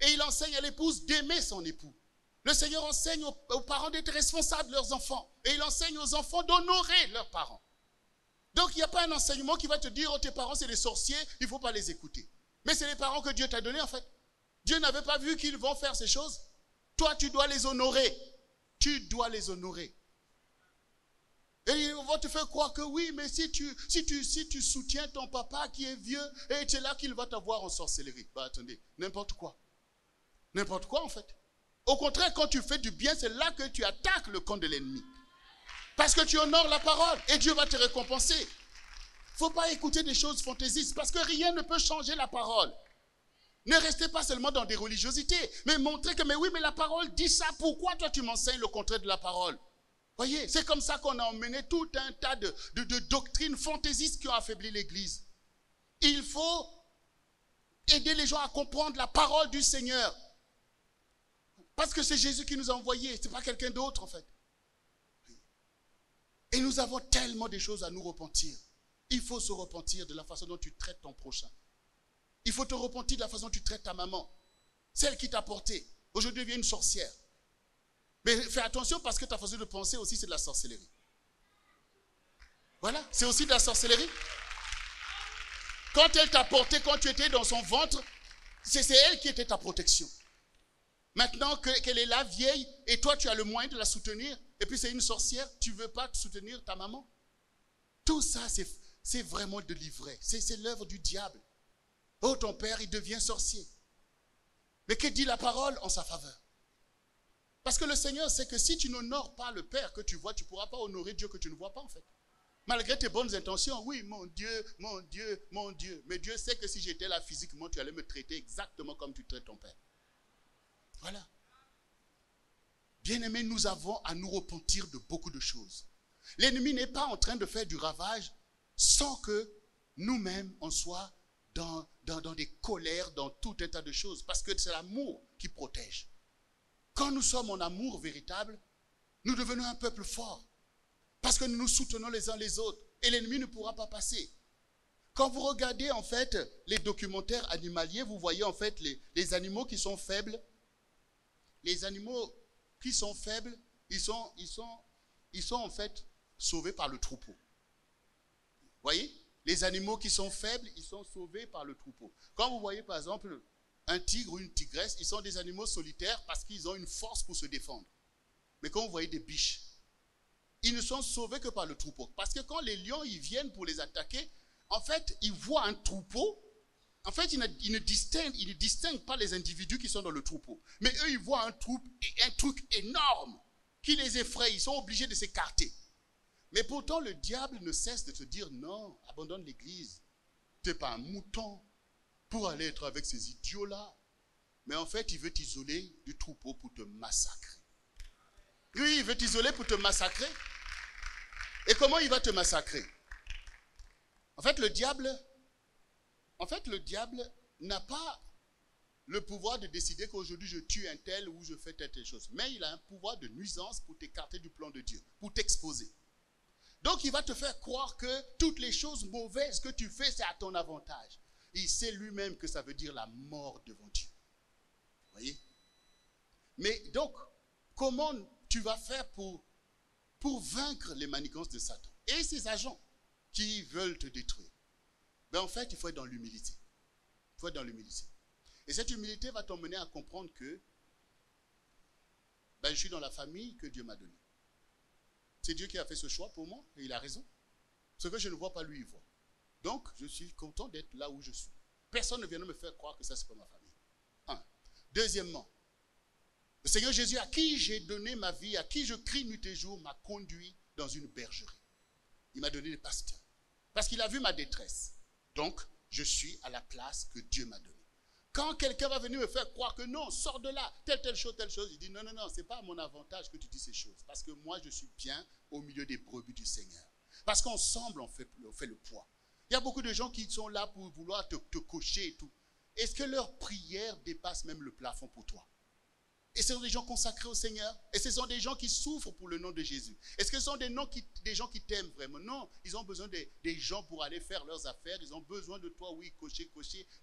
Et il enseigne à l'épouse d'aimer son époux. Le Seigneur enseigne aux parents d'être responsables de leurs enfants. Et il enseigne aux enfants d'honorer leurs parents. Donc il n'y a pas un enseignement qui va te dire, oh tes parents c'est des sorciers, il ne faut pas les écouter. Mais c'est les parents que Dieu t'a donnés en fait. Dieu n'avait pas vu qu'ils vont faire ces choses. Toi, tu dois les honorer. Tu dois les honorer. Et ils vont te faire croire que oui, mais si tu soutiens ton papa qui est vieux, et c'est là qu'il va t'avoir en sorcellerie. Bah attendez, n'importe quoi. N'importe quoi en fait. Au contraire, quand tu fais du bien, c'est là que tu attaques le camp de l'ennemi. Parce que tu honores la parole et Dieu va te récompenser. Il ne faut pas écouter des choses fantaisistes parce que rien ne peut changer la parole. Ne restez pas seulement dans des religiosités, mais montrez que, mais oui, mais la parole dit ça. Pourquoi toi tu m'enseignes le contraire de la parole? Voyez, c'est comme ça qu'on a emmené tout un tas de doctrines fantaisistes qui ont affaibli l'Église. Il faut aider les gens à comprendre la parole du Seigneur. Parce que c'est Jésus qui nous a envoyés, ce n'est pas quelqu'un d'autre en fait. Et nous avons tellement de choses à nous repentir. Il faut se repentir de la façon dont tu traites ton prochain. Il faut te repentir de la façon dont tu traites ta maman. Celle qui t'a porté. Aujourd'hui, elle devient une sorcière. Mais fais attention parce que ta façon de penser aussi, c'est de la sorcellerie. Voilà, c'est aussi de la sorcellerie. Quand elle t'a porté, quand tu étais dans son ventre, c'est elle qui était ta protection. Maintenant qu'elle est là, vieille, et toi, tu as le moyen de la soutenir, et puis c'est une sorcière, tu ne veux pas soutenir ta maman. Tout ça, c'est vraiment de l'ivraie. C'est l'œuvre du diable. Oh, ton père, il devient sorcier. Mais que dit la parole en sa faveur? Parce que le Seigneur sait que si tu n'honores pas le Père que tu vois, tu ne pourras pas honorer Dieu que tu ne vois pas en fait. Malgré tes bonnes intentions, oui, mon Dieu, mon Dieu, mon Dieu. Mais Dieu sait que si j'étais là physiquement, tu allais me traiter exactement comme tu traites ton Père. Voilà. Bien-aimés, nous avons à nous repentir de beaucoup de choses. L'ennemi n'est pas en train de faire du ravage sans que nous-mêmes, on soit dans des colères, dans tout un tas de choses. Parce que c'est l'amour qui protège. Quand nous sommes en amour véritable, nous devenons un peuple fort. Parce que nous nous soutenons les uns les autres. Et l'ennemi ne pourra pas passer. Quand vous regardez en fait les documentaires animaliers, vous voyez en fait les animaux qui sont faibles. Les animaux qui sont faibles, ils sont en fait sauvés par le troupeau. Vous voyez? Les animaux qui sont faibles, ils sont sauvés par le troupeau. Quand vous voyez par exemple un tigre ou une tigresse, ils sont des animaux solitaires parce qu'ils ont une force pour se défendre. Mais quand vous voyez des biches, ils ne sont sauvés que par le troupeau. Parce que quand les lions ils viennent pour les attaquer, en fait, ils voient un troupeau. En fait, ils ne distinguent pas les individus qui sont dans le troupeau. Mais eux, ils voient un truc énorme qui les effraie. Ils sont obligés de s'écarter. Mais pourtant, le diable ne cesse de te dire, non, abandonne l'église. Tu n'es pas un mouton pour aller être avec ces idiots-là. Mais en fait, il veut t'isoler du troupeau pour te massacrer. Oui, il veut t'isoler pour te massacrer. Et comment il va te massacrer? En fait, le diable n'a pas le pouvoir de décider qu'aujourd'hui je tue un tel ou je fais telle chose. Mais il a un pouvoir de nuisance pour t'écarter du plan de Dieu, pour t'exposer. Donc il va te faire croire que toutes les choses mauvaises que tu fais, c'est à ton avantage. Il sait lui-même que ça veut dire la mort devant Dieu. Vous voyez? Mais donc, comment tu vas faire pour vaincre les manigances de Satan et ses agents qui veulent te détruire? Ben en fait, il faut être dans l'humilité. Il faut être dans l'humilité. Et cette humilité va t'emmener à comprendre que je suis dans la famille que Dieu m'a donnée. C'est Dieu qui a fait ce choix pour moi et il a raison. Ce que je ne vois pas, lui, il voit. Donc, je suis content d'être là où je suis. Personne ne vient me faire croire que ça, c'est pas ma famille. Un. Deuxièmement, le Seigneur Jésus, à qui j'ai donné ma vie, à qui je crie nuit et jour, m'a conduit dans une bergerie. Il m'a donné des pasteurs. Parce qu'il a vu ma détresse. Donc, je suis à la place que Dieu m'a donnée. Quand quelqu'un va venir me faire croire que non, sors de là, telle chose, il dit non, c'est pas à mon avantage que tu dis ces choses. Parce que moi, je suis bien au milieu des brebis du Seigneur. Parce qu'ensemble, on fait le poids. Il y a beaucoup de gens qui sont là pour vouloir te cocher et tout. Est-ce que leur prière dépasse même le plafond pour toi? Et ce sont des gens consacrés au Seigneur? Et ce sont des gens qui souffrent pour le nom de Jésus? Est-ce que ce sont des gens qui t'aiment vraiment? Non, ils ont besoin des gens pour aller faire leurs affaires. Ils ont besoin de toi, oui, cocher.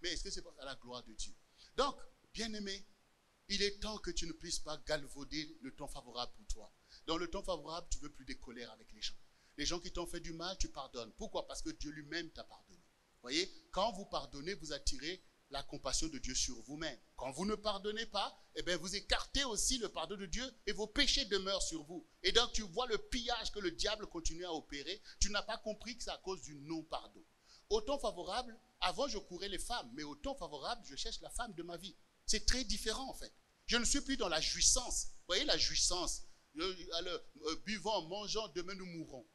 Mais est-ce que c'est pas à la gloire de Dieu? Donc, bien-aimé, il est temps que tu ne puisses pas galvauder le temps favorable pour toi. Dans le temps favorable, tu ne veux plus des colères avec les gens. Les gens qui t'ont fait du mal, tu pardonnes. Pourquoi? Parce que Dieu lui-même t'a pardonné. Vous voyez, quand vous pardonnez, vous attirez la compassion de Dieu sur vous-même. Quand vous ne pardonnez pas, vous écartez aussi le pardon de Dieu et vos péchés demeurent sur vous. Et donc tu vois le pillage que le diable continue à opérer. Tu n'as pas compris que c'est à cause du non-pardon. Au temps favorable, avant je courais les femmes, mais au temps favorable, je cherche la femme de ma vie. C'est très différent en fait. Je ne suis plus dans la jouissance. Vous voyez la jouissance, buvant, mangeant, demain nous mourrons.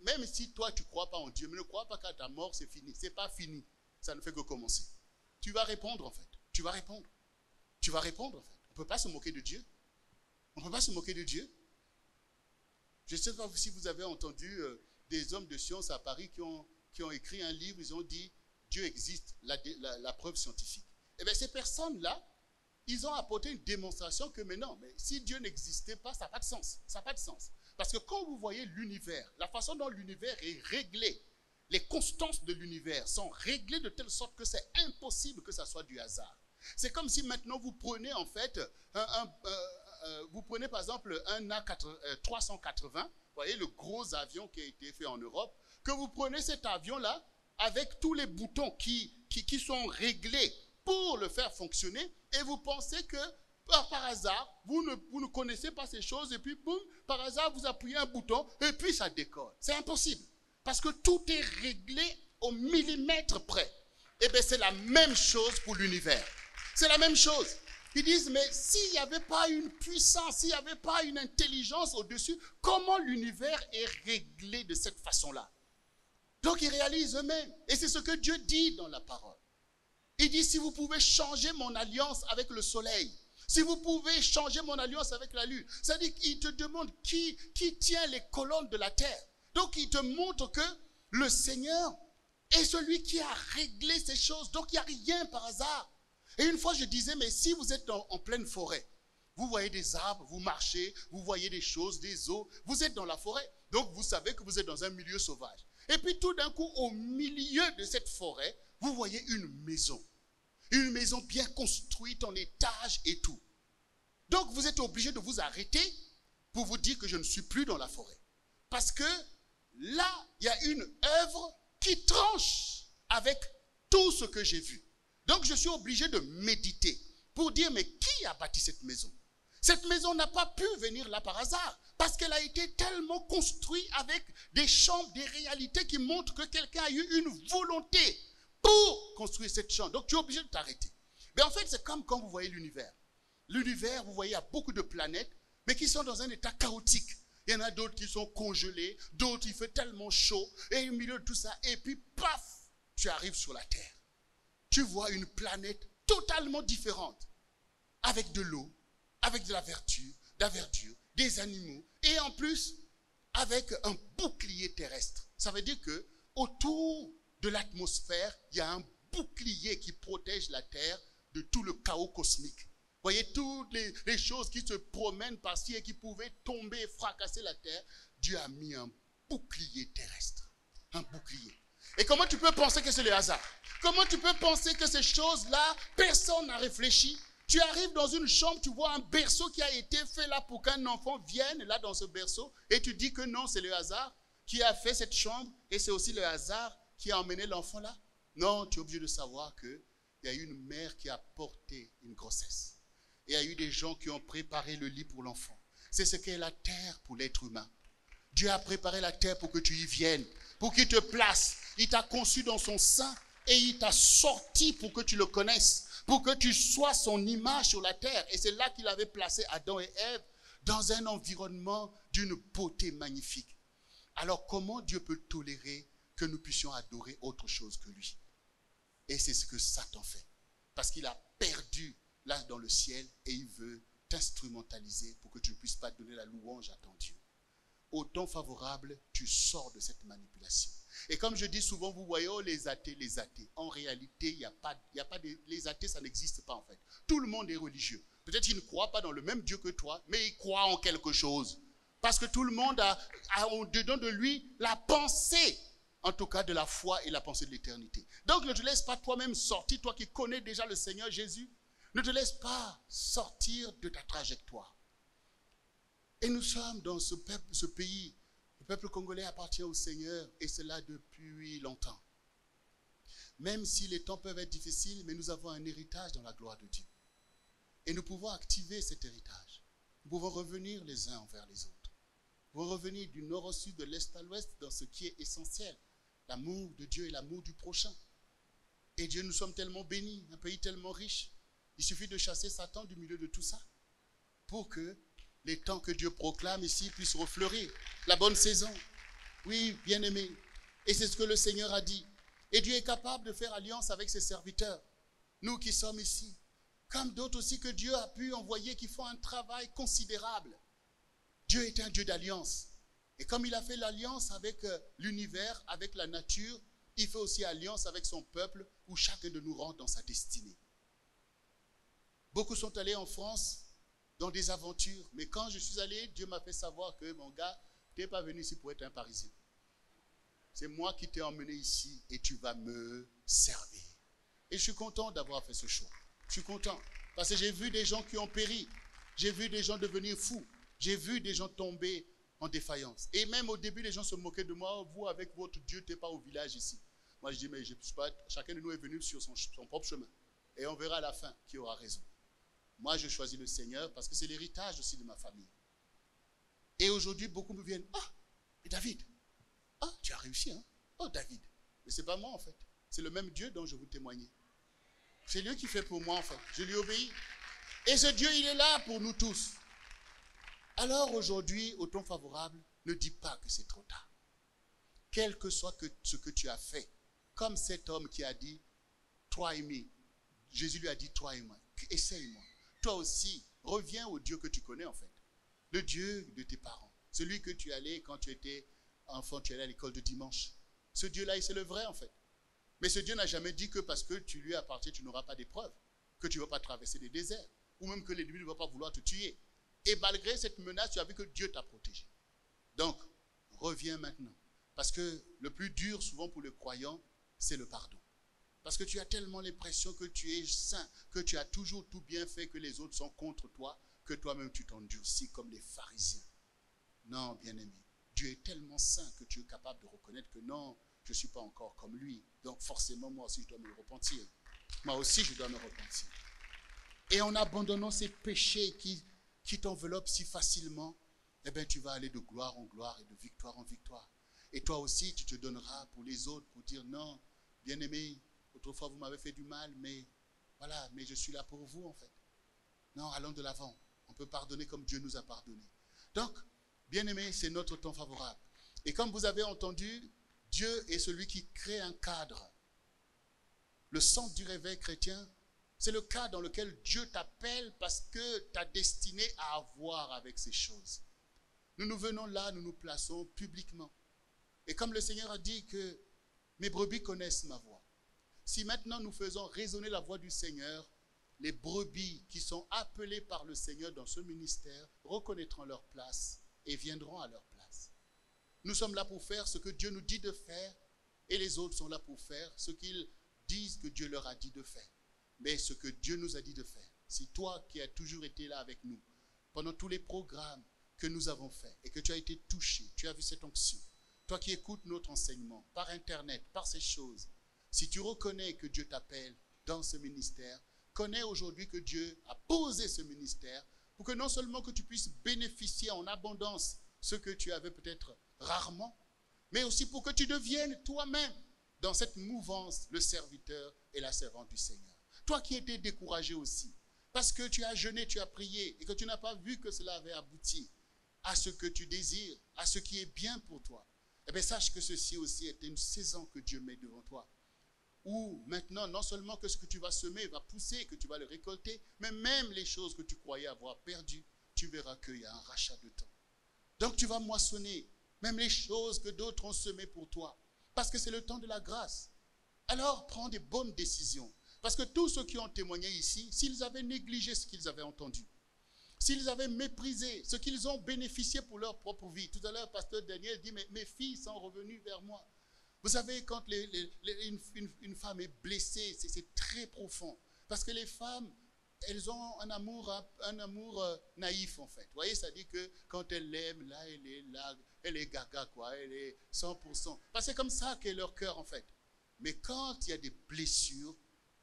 Même si toi tu ne crois pas en Dieu, mais ne crois pas qu'à ta mort c'est fini. Ce n'est pas fini, ça ne fait que commencer. Tu vas répondre en fait. Tu vas répondre en fait. On ne peut pas se moquer de Dieu. On ne peut pas se moquer de Dieu. Je ne sais pas si vous avez entendu des hommes de science à Paris qui ont écrit un livre. Ils ont dit Dieu existe, la preuve scientifique. Eh bien ces personnes-là, ils ont apporté une démonstration que mais si Dieu n'existait pas, ça n'a pas de sens. Ça n'a pas de sens. Parce que quand vous voyez l'univers, la façon dont l'univers est réglé, les constances de l'univers sont réglées de telle sorte que c'est impossible que ça soit du hasard. C'est comme si maintenant vous prenez en fait, vous prenez par exemple un A380, vous voyez le gros avion qui a été fait en Europe, que vous prenez cet avion-là avec tous les boutons qui sont réglés pour le faire fonctionner et vous pensez que par hasard, vous ne connaissez pas ces choses et puis boum, par hasard vous appuyez un bouton et puis ça décolle. C'est impossible. Parce que tout est réglé au millimètre près. Eh bien, c'est la même chose pour l'univers. C'est la même chose. Ils disent, mais s'il n'y avait pas une puissance, s'il n'y avait pas une intelligence au-dessus, comment l'univers est réglé de cette façon-là? Donc, ils réalisent eux-mêmes. Et c'est ce que Dieu dit dans la parole. Il dit, si vous pouvez changer mon alliance avec le soleil, si vous pouvez changer mon alliance avec la lune, c'est-à-dire qu'il te demande qui tient les colonnes de la terre. Donc, il te montre que le Seigneur est celui qui a réglé ces choses. Donc, il n'y a rien par hasard. Et une fois, je disais, mais si vous êtes en pleine forêt, vous voyez des arbres, vous marchez, vous voyez des choses, des eaux, vous êtes dans la forêt. Donc, vous savez que vous êtes dans un milieu sauvage. Et puis, tout d'un coup, au milieu de cette forêt, vous voyez une maison. Une maison bien construite en étages et tout. Donc, vous êtes obligé de vous arrêter pour vous dire que je ne suis plus dans la forêt. Parce que là, il y a une œuvre qui tranche avec tout ce que j'ai vu. Donc, je suis obligé de méditer pour dire, mais qui a bâti cette maison? Cette maison n'a pas pu venir là par hasard parce qu'elle a été tellement construite avec des chambres, des réalités qui montrent que quelqu'un a eu une volonté pour construire cette chambre. Donc, tu es obligé de t'arrêter. Mais en fait, c'est comme quand vous voyez l'univers. L'univers, vous voyez, il y a beaucoup de planètes, mais qui sont dans un état chaotique. Il y en a d'autres qui sont congelés, d'autres il fait tellement chaud, et au milieu de tout ça, et puis paf, tu arrives sur la Terre. Tu vois une planète totalement différente, avec de l'eau, avec de la verdure, des animaux, et en plus, avec un bouclier terrestre. Ça veut dire que autour de l'atmosphère, il y a un bouclier qui protège la Terre de tout le chaos cosmique. Vous voyez, toutes les choses qui se promènent par-ci et qui pouvaient tomber et fracasser la terre, Dieu a mis un bouclier terrestre. Un bouclier. Et comment tu peux penser que c'est le hasard? Comment tu peux penser que ces choses-là, personne n'a réfléchi? Tu arrives dans une chambre, tu vois un berceau qui a été fait là pour qu'un enfant vienne là dans ce berceau et tu dis que non, c'est le hasard qui a fait cette chambre et c'est aussi le hasard qui a emmené l'enfant là. Non, tu es obligé de savoir qu'il y a eu une mère qui a porté une grossesse. Et il y a eu des gens qui ont préparé le lit pour l'enfant. C'est ce qu'est la terre pour l'être humain. Dieu a préparé la terre pour que tu y viennes, pour qu'il te place. Il t'a conçu dans son sein et il t'a sorti pour que tu le connaisses, pour que tu sois son image sur la terre. Et c'est là qu'il avait placé Adam et Ève dans un environnement d'une beauté magnifique. Alors comment Dieu peut tolérer que nous puissions adorer autre chose que lui? Et c'est ce que Satan fait. Parce qu'il a perdu là dans le ciel et il veut t'instrumentaliser pour que tu ne puisses pas donner la louange à ton Dieu. Au temps favorable, tu sors de cette manipulation. Et comme je dis souvent, vous voyez, oh, les athées. En réalité, il y a pas les athées, ça n'existe pas en fait. Tout le monde est religieux. Peut-être qu'ils ne croient pas dans le même Dieu que toi, mais ils croient en quelque chose. Parce que tout le monde a au-dedans de lui la pensée, en tout cas de la foi et la pensée de l'éternité. Donc ne te laisse pas toi-même sortir, toi qui connais déjà le Seigneur Jésus, ne te laisse pas sortir de ta trajectoire. Et nous sommes dans ce pays. Le peuple congolais appartient au Seigneur et cela depuis longtemps. Même si les temps peuvent être difficiles, mais nous avons un héritage dans la gloire de Dieu. Et nous pouvons activer cet héritage. Nous pouvons revenir les uns envers les autres. Nous pouvons revenir du nord au sud, de l'est à l'ouest, dans ce qui est essentiel. L'amour de Dieu et l'amour du prochain. Et Dieu, nous sommes tellement bénis, un pays tellement riche. Il suffit de chasser Satan du milieu de tout ça pour que les temps que Dieu proclame ici puissent refleurir. La bonne saison. Oui, bien-aimé. Et c'est ce que le Seigneur a dit. Et Dieu est capable de faire alliance avec ses serviteurs. Nous qui sommes ici. Comme d'autres aussi que Dieu a pu envoyer qui font un travail considérable. Dieu est un Dieu d'alliance. Et comme il a fait l'alliance avec l'univers, avec la nature, il fait aussi alliance avec son peuple où chacun de nous rentre dans sa destinée. Beaucoup sont allés en France dans des aventures. Mais quand je suis allé, Dieu m'a fait savoir que mon gars, tu n'es pas venu ici pour être un Parisien. C'est moi qui t'ai emmené ici et tu vas me servir. Et je suis content d'avoir fait ce choix. Je suis content parce que j'ai vu des gens qui ont péri. J'ai vu des gens devenir fous. J'ai vu des gens tomber en défaillance. Et même au début, les gens se moquaient de moi. Vous, avec votre Dieu, tu n'es pas au village ici. Moi, je dis, mais je ne suis pas. Chacun de nous est venu sur son propre chemin. Et on verra à la fin qui aura raison. Moi, je choisis le Seigneur parce que c'est l'héritage aussi de ma famille. Et aujourd'hui, beaucoup me viennent. Ah, mais David, ah, tu as réussi, hein? Oh, David. Mais ce n'est pas moi, en fait. C'est le même Dieu dont je vous témoignais. C'est lui qui fait pour moi, en fait. Je lui obéis. Et ce Dieu, il est là pour nous tous. Alors aujourd'hui, au temps favorable, ne dis pas que c'est trop tard. Quel que soit ce que tu as fait, comme cet homme qui a dit, try me. Jésus lui a dit, try moi. Essaye-moi. Toi aussi, reviens au Dieu que tu connais en fait. Le Dieu de tes parents. Celui que tu allais quand tu étais enfant, tu allais à l'école de dimanche. Ce Dieu-là, c'est le vrai en fait. Mais ce Dieu n'a jamais dit que parce que tu lui appartiens, tu n'auras pas d'épreuves. Que tu ne vas pas traverser des déserts. Ou même que l'ennemi ne va pas vouloir te tuer. Et malgré cette menace, tu as vu que Dieu t'a protégé. Donc, reviens maintenant. Parce que le plus dur souvent pour le croyant, c'est le pardon. Parce que tu as tellement l'impression que tu es saint, que tu as toujours tout bien fait, que les autres sont contre toi, que toi-même tu t'endurcis comme les pharisiens. Non, bien-aimé, Dieu est tellement saint que tu es capable de reconnaître que non, je ne suis pas encore comme lui. Donc forcément, moi aussi, je dois me repentir. Moi aussi, je dois me repentir. Et en abandonnant ces péchés qui t'enveloppent si facilement, eh bien, tu vas aller de gloire en gloire et de victoire en victoire. Et toi aussi, tu te donneras pour les autres, pour dire non, bien-aimé, autrefois, vous m'avez fait du mal, mais voilà, mais je suis là pour vous, en fait. Non, allons de l'avant. On peut pardonner comme Dieu nous a pardonné. Donc, bien-aimé, c'est notre temps favorable. Et comme vous avez entendu, Dieu est celui qui crée un cadre. Le centre du réveil chrétien, c'est le cadre dans lequel Dieu t'appelle parce que ta destinée a à voir avec ces choses. Nous venons là, nous nous plaçons publiquement. Et comme le Seigneur a dit que mes brebis connaissent ma voix. Si maintenant nous faisons résonner la voix du Seigneur, les brebis qui sont appelées par le Seigneur dans ce ministère reconnaîtront leur place et viendront à leur place. Nous sommes là pour faire ce que Dieu nous dit de faire et les autres sont là pour faire ce qu'ils disent que Dieu leur a dit de faire. Mais ce que Dieu nous a dit de faire, si toi qui as toujours été là avec nous, pendant tous les programmes que nous avons faits et que tu as été touché, tu as vu cette onction, toi qui écoutes notre enseignement par Internet, par ces choses, si tu reconnais que Dieu t'appelle dans ce ministère, connais aujourd'hui que Dieu a posé ce ministère pour que non seulement que tu puisses bénéficier en abondance ce que tu avais peut-être rarement, mais aussi pour que tu deviennes toi-même dans cette mouvance le serviteur et la servante du Seigneur. Toi qui étais découragé aussi, parce que tu as jeûné, tu as prié et que tu n'as pas vu que cela avait abouti à ce que tu désires, à ce qui est bien pour toi, eh bien sache que ceci aussi est une saison que Dieu met devant toi. Où maintenant, non seulement que ce que tu vas semer va pousser, que tu vas le récolter, mais même les choses que tu croyais avoir perdues, tu verras qu'il y a un rachat de temps. Donc tu vas moissonner même les choses que d'autres ont semées pour toi, parce que c'est le temps de la grâce. Alors prends des bonnes décisions, parce que tous ceux qui ont témoigné ici, s'ils avaient négligé ce qu'ils avaient entendu, s'ils avaient méprisé ce qu'ils ont bénéficié pour leur propre vie. Tout à l'heure, pasteur Daniel dit, mais mes filles sont revenues vers moi. Vous savez, quand une femme est blessée, c'est très profond. Parce que les femmes, elles ont un amour naïf en fait. Vous voyez, ça dit que quand elles l'aiment, là, elle est gaga quoi, elle est 100%. Parce que c'est comme ça qu'est leur cœur en fait. Mais quand il y a des blessures,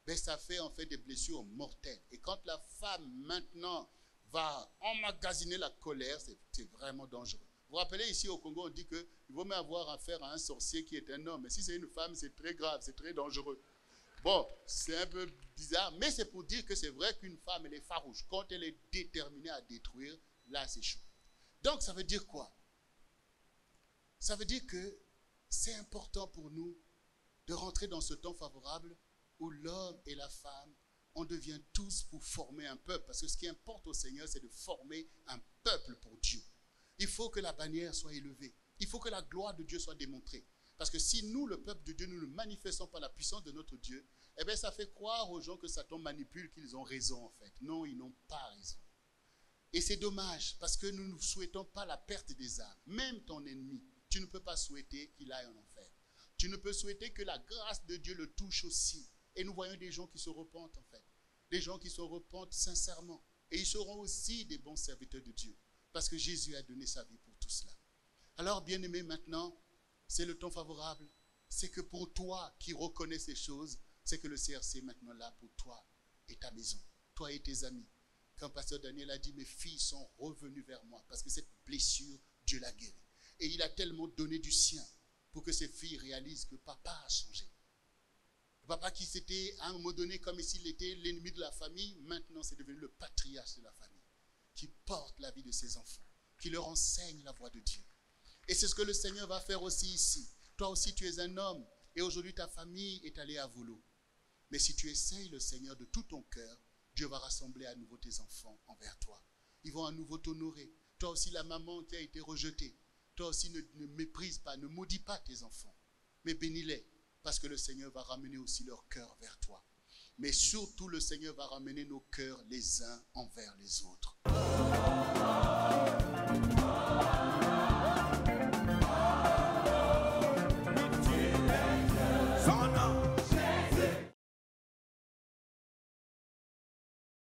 ben ça fait en fait des blessures mortelles. Et quand la femme maintenant va emmagasiner la colère, c'est vraiment dangereux. Vous vous rappelez ici au Congo, on dit qu'il vaut mieux avoir affaire à un sorcier qui est un homme. Mais si c'est une femme, c'est très grave, c'est très dangereux. Bon, c'est un peu bizarre, mais c'est pour dire que c'est vrai qu'une femme, elle est farouche. Quand elle est déterminée à détruire, là, c'est chaud. Donc, ça veut dire quoi? Ça veut dire que c'est important pour nous de rentrer dans ce temps favorable où l'homme et la femme, on devient tous pour former un peuple. Parce que ce qui importe au Seigneur, c'est de former un peuple pour Dieu. Il faut que la bannière soit élevée. Il faut que la gloire de Dieu soit démontrée. Parce que si nous, le peuple de Dieu, nous ne manifestons pas la puissance de notre Dieu, eh bien ça fait croire aux gens que Satan manipule, qu'ils ont raison en fait. Non, ils n'ont pas raison. Et c'est dommage parce que nous ne souhaitons pas la perte des âmes. Même ton ennemi, tu ne peux pas souhaiter qu'il aille en enfer. Tu ne peux souhaiter que la grâce de Dieu le touche aussi. Et nous voyons des gens qui se repentent en fait. Des gens qui se repentent sincèrement. Et ils seront aussi des bons serviteurs de Dieu. Parce que Jésus a donné sa vie pour tout cela. Alors, bien-aimé, maintenant, c'est le temps favorable. C'est que pour toi qui reconnais ces choses, c'est que le CRC est maintenant là pour toi et ta maison, toi et tes amis. Quand pasteur Daniel a dit, mes filles sont revenues vers moi, parce que cette blessure, Dieu l'a guérie. Et il a tellement donné du sien pour que ces filles réalisent que papa a changé. Le papa qui s'était à un moment donné comme s'il était l'ennemi de la famille, maintenant c'est devenu le patriarche de la famille, qui porte la vie de ses enfants, qui leur enseigne la voie de Dieu. Et c'est ce que le Seigneur va faire aussi ici. Toi aussi tu es un homme et aujourd'hui ta famille est allée à volo. Mais si tu essayes le Seigneur de tout ton cœur, Dieu va rassembler à nouveau tes enfants envers toi. Ils vont à nouveau t'honorer. Toi aussi la maman qui a été rejetée, toi aussi ne méprise pas, ne maudis pas tes enfants, mais bénis-les parce que le Seigneur va ramener aussi leur cœur vers toi. Mais surtout le Seigneur va ramener nos cœurs les uns envers les autres.